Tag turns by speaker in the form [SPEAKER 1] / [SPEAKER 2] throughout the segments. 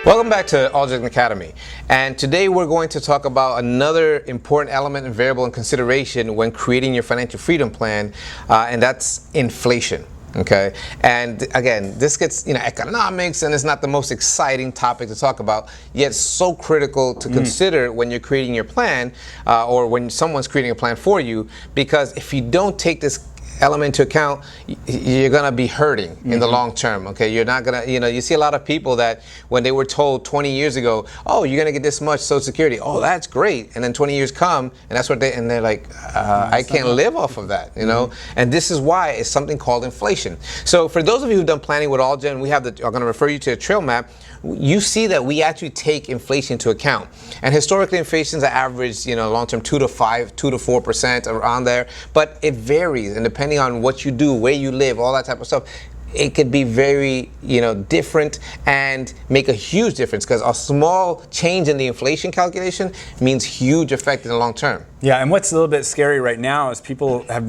[SPEAKER 1] Welcome back to AllGen Academy, and today we're going to talk about another important element and variable in consideration when creating your financial freedom plan, and that's inflation. Okay, and again, this gets economics, and it's not the most exciting topic to talk about, yet so critical to consider when you're creating your plan, or when someone's creating a plan for you, because if you don't take this element into account, you're gonna be hurting in the long term. Okay, you're not gonna, you see a lot of people that when they were told 20 years ago, oh, you're gonna get this much Social Security, oh, that's great, and then 20 years come, and that's what they're like, I can't live off of that, and this is why it's something called inflation. So for those of you who've done planning with AllGen, we have I'm going to refer you to a trail map. You see that we actually take inflation into account, and historically inflation's average, long-term 2 to 4% around there, but it varies, and depending on what you do, where you live, all that type of stuff, it could be very, different and make a huge difference, because a small change in the inflation calculation means huge effect in the long term.
[SPEAKER 2] Yeah, and what's a little bit scary right now is people have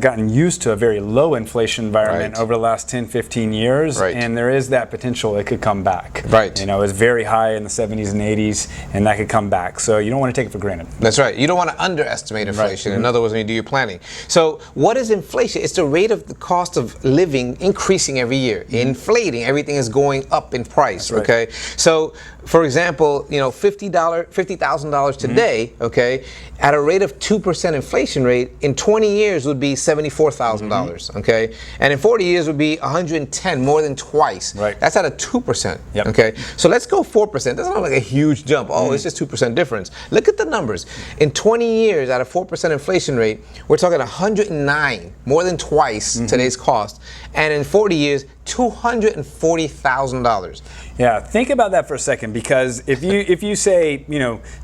[SPEAKER 2] gotten used to a very low inflation environment over the last 10, 15 years, and there is that potential it could come back.
[SPEAKER 1] Right.
[SPEAKER 2] It was very high in the 70s and 80s, and that could come back. So you don't want to take it for granted.
[SPEAKER 1] That's right. You don't want to underestimate inflation. In other words, when you do your planning. So what is inflation? It's the rate of the cost of living increasing every year, inflating. Everything is going up in price. Okay. So, for example, $50,000 today, okay, at a rate of 2% inflation rate, in 20 years would be $74,000, okay, and in 40 years would be 110, more than twice.
[SPEAKER 2] Right.
[SPEAKER 1] That's at a 2%. Okay. So let's go 4%. That's not like a huge jump. Oh, it's just 2% difference. Look at the numbers. In 20 years, at a 4% inflation rate, we're talking 109, more than twice today's cost, and in 40 years, $240,000.
[SPEAKER 2] Yeah, think about that for a second, because if you say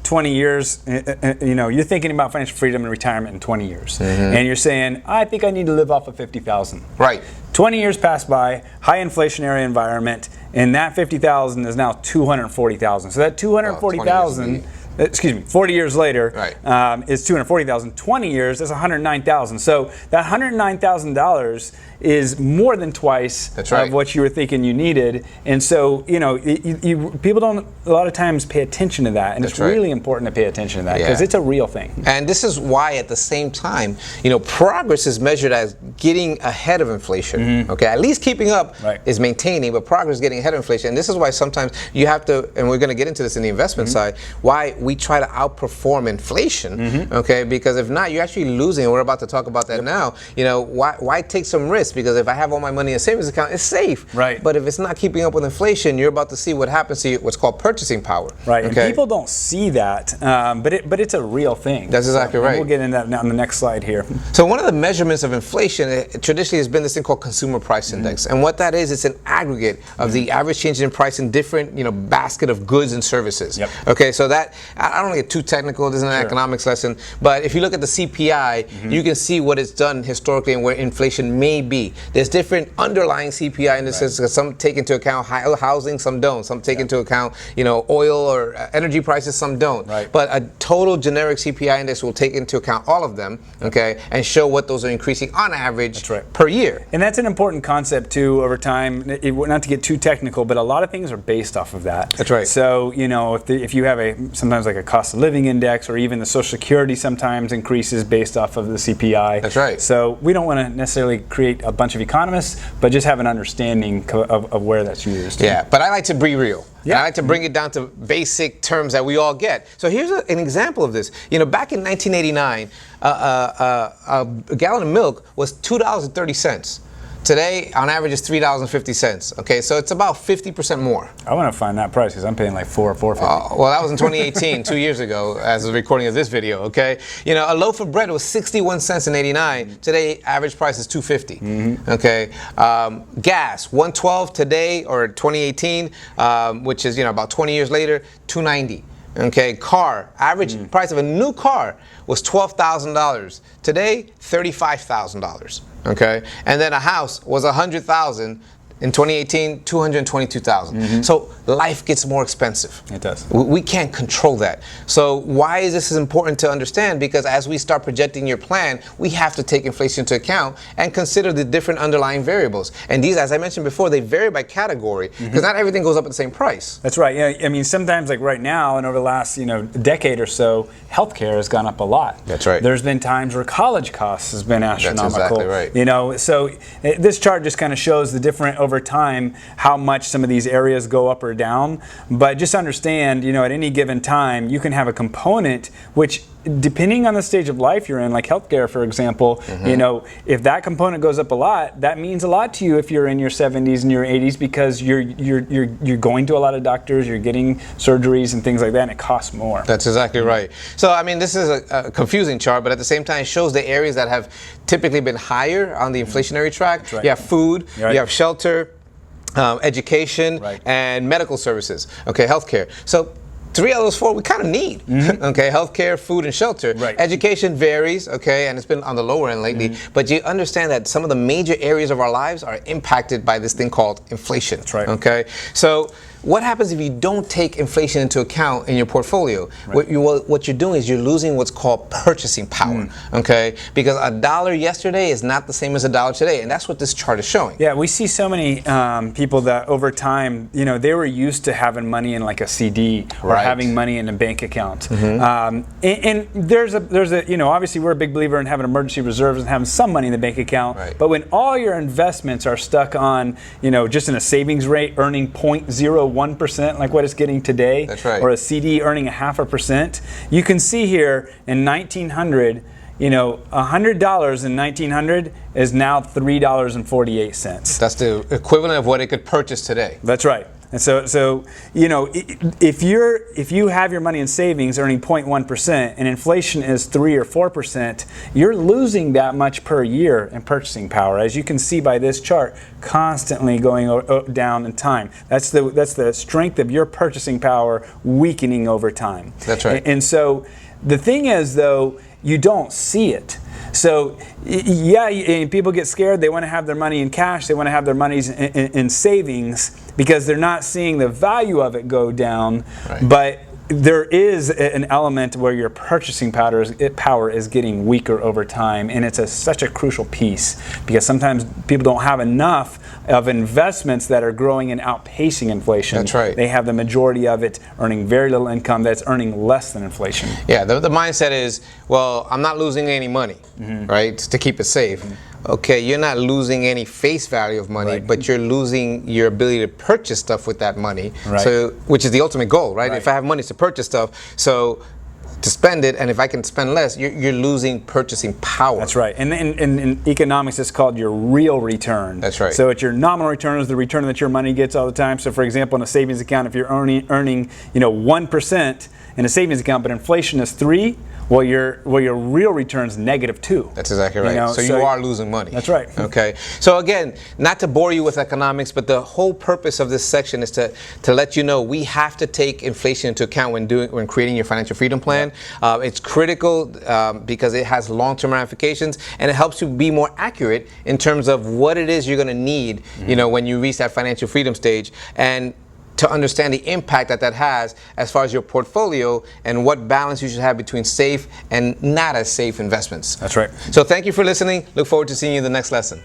[SPEAKER 2] 20 years, you're thinking about financial freedom and retirement in 20 years, and you're saying, I think I need to live off of 50,000.
[SPEAKER 1] Right.
[SPEAKER 2] 20 years pass by, high inflationary environment, and that 50,000 is now 240,000. So that 240,000. 40 years later is 240,000. 20 years, that's 109,000. So that $109,000 is more than twice of what you were thinking you needed. And so, people don't a lot of times pay attention to that, and it's really important to pay attention to that, because it's a real thing.
[SPEAKER 1] And this is why, at the same time, progress is measured as getting ahead of inflation. Okay, at least keeping up is maintaining, but progress is getting ahead of inflation. And this is why sometimes you have to, and we're going to get into this in the investment side, why we try to outperform inflation. Okay, because if not, you're actually losing. And we're about to talk about that now. Why take some risk? Because if I have all my money in a savings account, it's safe. Right. But if it's not keeping up with inflation, you're about to see what happens to what's called purchasing power.
[SPEAKER 2] Right. Okay? And people don't see that, but it's a real thing.
[SPEAKER 1] That's exactly right.
[SPEAKER 2] We'll get into that on the next slide here.
[SPEAKER 1] So one of the measurements of inflation traditionally has been this thing called consumer price index, and what that is, it's an aggregate of the average change in price in different basket of goods and services. Okay. So that, I don't want to get too technical. This is an economics lesson, but if you look at the CPI, you can see what it's done historically and where inflation may be. There's different underlying CPI indices, because some take into account housing, some don't. Some take into account, oil or energy prices, some don't. But a total generic CPI index will take into account all of them, okay, and show what those are increasing on average per year.
[SPEAKER 2] And that's an important concept too over time. Not to get too technical, but a lot of things are based off of that.
[SPEAKER 1] That's right.
[SPEAKER 2] So, if you have sometimes like a cost of living index, or even the Social Security sometimes increases based off of the CPI.
[SPEAKER 1] That's right.
[SPEAKER 2] So we don't want to necessarily create a bunch of economists, but just have an understanding of where that's used.
[SPEAKER 1] Yeah, but I like to be real. I like to bring it down to basic terms that we all get. So here's an example of this. Back in 1989, a gallon of milk was $2.30. Today, on average, is $3.50. Okay, so it's about 50% more.
[SPEAKER 2] I want to find that price, because I'm paying like $4.50.
[SPEAKER 1] Well, that was in 2018, 2 years ago, as of the recording of this video. Okay, a loaf of bread was 61 cents in '89. Today, average price is $2.50. Okay, gas $1.12 today, or 2018, which is about 20 years later, $2.90. Okay, car, average price of a new car was $12,000. Today, $35,000. Okay, and then a house was $100,000. In 2018, 222,000. So life gets more expensive.
[SPEAKER 2] It does.
[SPEAKER 1] We can't control that. So why is this important to understand? Because as we start projecting your plan, we have to take inflation into account and consider the different underlying variables. And these, as I mentioned before, they vary by category because not everything goes up at the same price.
[SPEAKER 2] That's right. Yeah, I mean, sometimes like right now and over the last decade or so, healthcare has gone up a lot.
[SPEAKER 1] That's right.
[SPEAKER 2] There's been times where college costs has been astronomical.
[SPEAKER 1] That's exactly right.
[SPEAKER 2] So this chart just kind of shows the different over time how much some of these areas go up or down. But just understand, at any given time, you can have a component which, depending on the stage of life you're in, like healthcare, for example, if that component goes up a lot, that means a lot to you if you're in your 70s and your 80s because you're going to a lot of doctors, you're getting surgeries and things like that, and it costs more.
[SPEAKER 1] That's exactly right. So, I mean, this is a confusing chart, but at the same time, it shows the areas that have typically been higher on the inflationary track.
[SPEAKER 2] Right.
[SPEAKER 1] You have food, you have shelter, education,
[SPEAKER 2] right,
[SPEAKER 1] and medical services. Okay, healthcare. So 3 of those 4 we kind of need. Okay, healthcare, food, and shelter.
[SPEAKER 2] Right.
[SPEAKER 1] Education varies, okay, and it's been on the lower end lately. But you understand that some of the major areas of our lives are impacted by this thing called inflation.
[SPEAKER 2] That's right.
[SPEAKER 1] Okay, so what happens if you don't take inflation into account in your portfolio?
[SPEAKER 2] Right.
[SPEAKER 1] What you're doing is you're losing what's called purchasing power. Okay, because $1 yesterday is not the same as $1 today, and that's what this chart is showing.
[SPEAKER 2] Yeah, we see so many people that over time, they were used to having money in like a CD or having money in a bank account. And there's a obviously we're a big believer in having emergency reserves and having some money in the bank account.
[SPEAKER 1] Right.
[SPEAKER 2] But when all your investments are stuck on, just in a savings rate earning 0.01%, like what it's getting today,
[SPEAKER 1] that's right,
[SPEAKER 2] or a CD earning 0.5%, you can see here in 1900. $100 in 1900 is now $3.48.
[SPEAKER 1] That's the equivalent of what it could purchase today.
[SPEAKER 2] That's right. And so if you have your money in savings earning 0.1% and inflation is 3 or 4%, you're losing that much per year in purchasing power, as you can see by this chart, constantly going down in time. That's the strength of your purchasing power weakening over time.
[SPEAKER 1] That's right.
[SPEAKER 2] And so the thing is, though, you don't see it. So, people get scared. They want to have their money in cash. They want to have their monies in savings because they're not seeing the value of it go down.
[SPEAKER 1] Right.
[SPEAKER 2] But there is an element where your purchasing power is getting weaker over time, and it's such a crucial piece because sometimes people don't have enough of investments that are growing and outpacing inflation.
[SPEAKER 1] That's right.
[SPEAKER 2] They have the majority of it earning very little income that's earning less than inflation.
[SPEAKER 1] Yeah, the mindset is, well, I'm not losing any money, right, to keep it safe. Okay, you're not losing any face value of money, but you're losing your ability to purchase stuff with that money.
[SPEAKER 2] Right.
[SPEAKER 1] So, which is the ultimate goal, right? If I have money to purchase stuff, so to spend it, and if I can spend less, you're losing purchasing power.
[SPEAKER 2] That's right. And in economics, it's called your real return.
[SPEAKER 1] That's right.
[SPEAKER 2] So it's your nominal return is the return that your money gets all the time. So for example, in a savings account, if you're earning 1% in a savings account, but inflation is 3%, well, your real return is -2.
[SPEAKER 1] That's exactly right. So you are losing money.
[SPEAKER 2] That's right.
[SPEAKER 1] Okay. So again, not to bore you with economics, but the whole purpose of this section is to let you know we have to take inflation into account when creating your financial freedom plan. It's critical because it has long-term ramifications, and it helps you be more accurate in terms of what it is you're going to need, when you reach that financial freedom stage, and to understand the impact that has as far as your portfolio and what balance you should have between safe and not as safe investments.
[SPEAKER 2] That's right.
[SPEAKER 1] So thank you for listening. Look forward to seeing you in the next lesson.